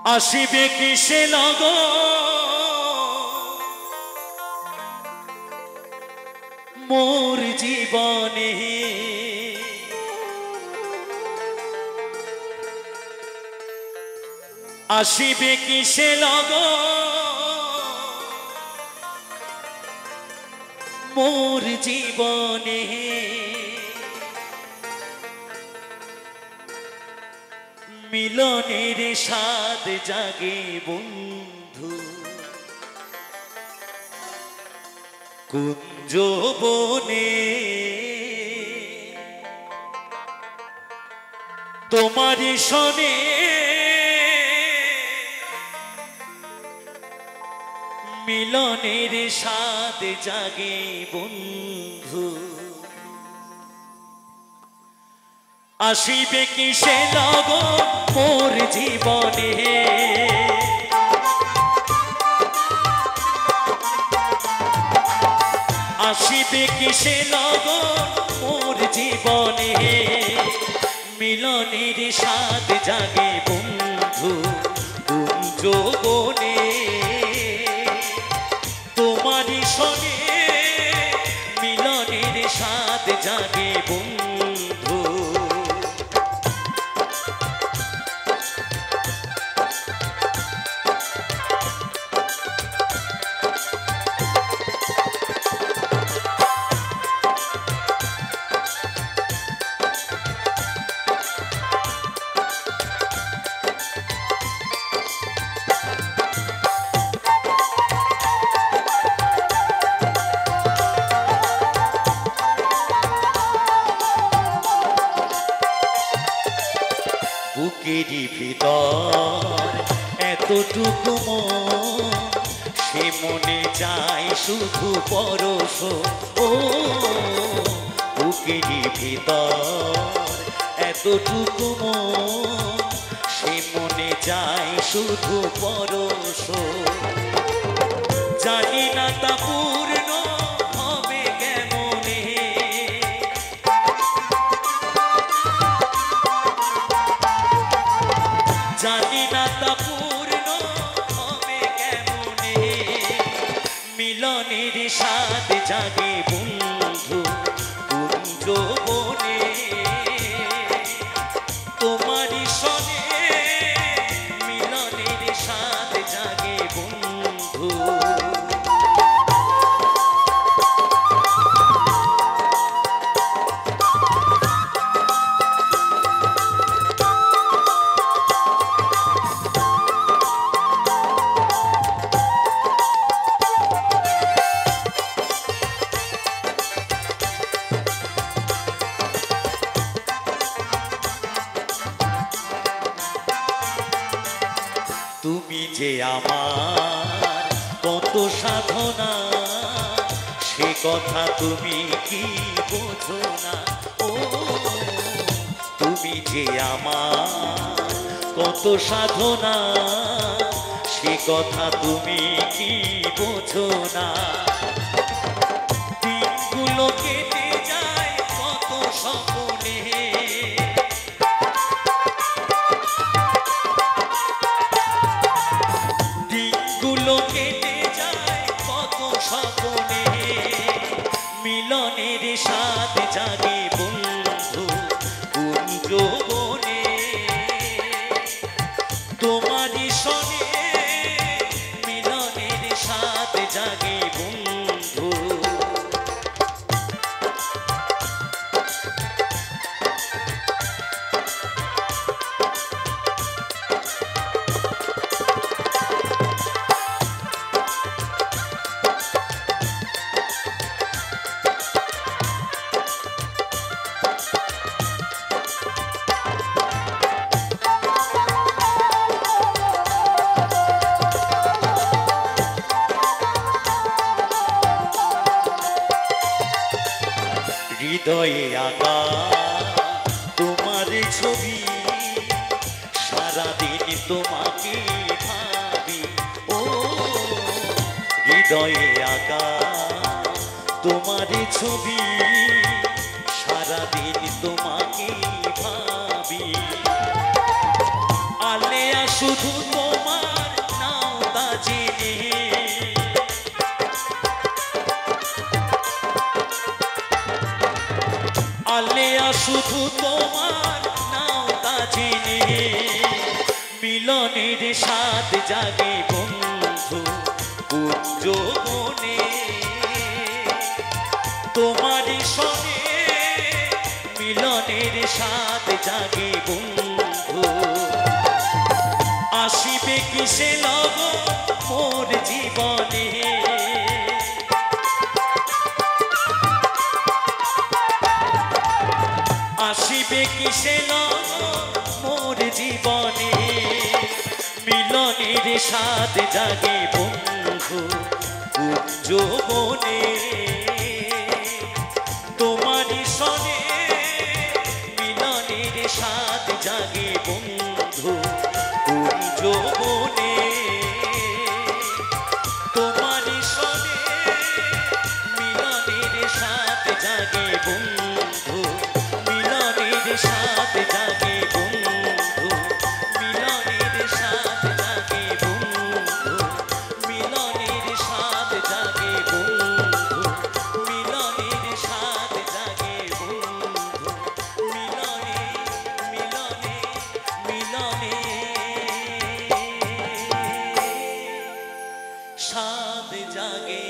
আসিবে কিসে লগন মোর জীবনে আসিবে কিসে লগন মোর জীবনে মিলনের স্বাদ জাগে বন্ধু কুঞ্জ বনে তোমারি শোনে মিলনের স্বাদ জাগে বন্ধু আসিবে কিসে লগন মোর জীবনে আসিবে কিসে লগন মোর জীবনে মিলনের স্বাদ জাগে বন্ধু কুঞ্জ বনে তোমারি শোনে মিলনের স্বাদ জাগে বন্ধু বুকেরই ভিতর এতটুকু মন সে মনে যায় শুধু পরশ ও বুকেরই ভিতর এতটুকু মন সে মনে যায় শুধু পরশ জানি না তা পূর্ণ হবে কেমনে জানি না তা পূর্ণ হবে কেমনে মিলনের স্বাদ জাগে বন্ধু কুঞ্জ বনে তোমারি শোনে মিলনের স্বাদ জাগে বন্ধু তুমি যে আমার কত সাধনা সে কথা তুমি কি বোঝো না ও তুমি যে আমার কত সাধনা সে কথা তুমি কি বোঝো না দিনগুলো কেটে যায় কত স্বপ্নে কেটে যায় কত স্বপ্নে মিলনের স্বাদ জাগে বন্ধু কুঞ্জ বনে তোমারি শোনে মিলনের স্বাদ জাগে বন্ধু হৃদয়ে আঁকা তোমার ছবি সারাদিন তোমাকে ভাবি ও হৃদয়ে আঁকা তোমার ছবি সারাদিন তোমাকে ভাবি আলেয়া শুধু আলেয়া শুধু তোমার নাও কাজিনে মিলনের স্বাদ জাগে বন্ধু কুঞ্জ বনে তোমারই সনে মিলনের স্বাদ জাগে বন্ধু আসিবে কিসে লগন মোর জীবনে আসিবে কিসে লগন মোর জীবনে মিলনের স্বাদ জাগে বন্ধু কুঞ্জ বনে তোমারই সনে মিলনের স্বাদ জাগে বন্ধু কুঞ্জ বনে তোমারই সনে মিলনের স্বাদ জাগে বন্ধু মিলনের স্বাদ জাগে বন্ধু মিলনের স্বাদ জাগে বন্ধু মিলনের স্বাদ জাগে বন্ধু মিলনের স্বাদ জাগে বন্ধু মিলনে মিলনে মিলনে স্বাদ জাগে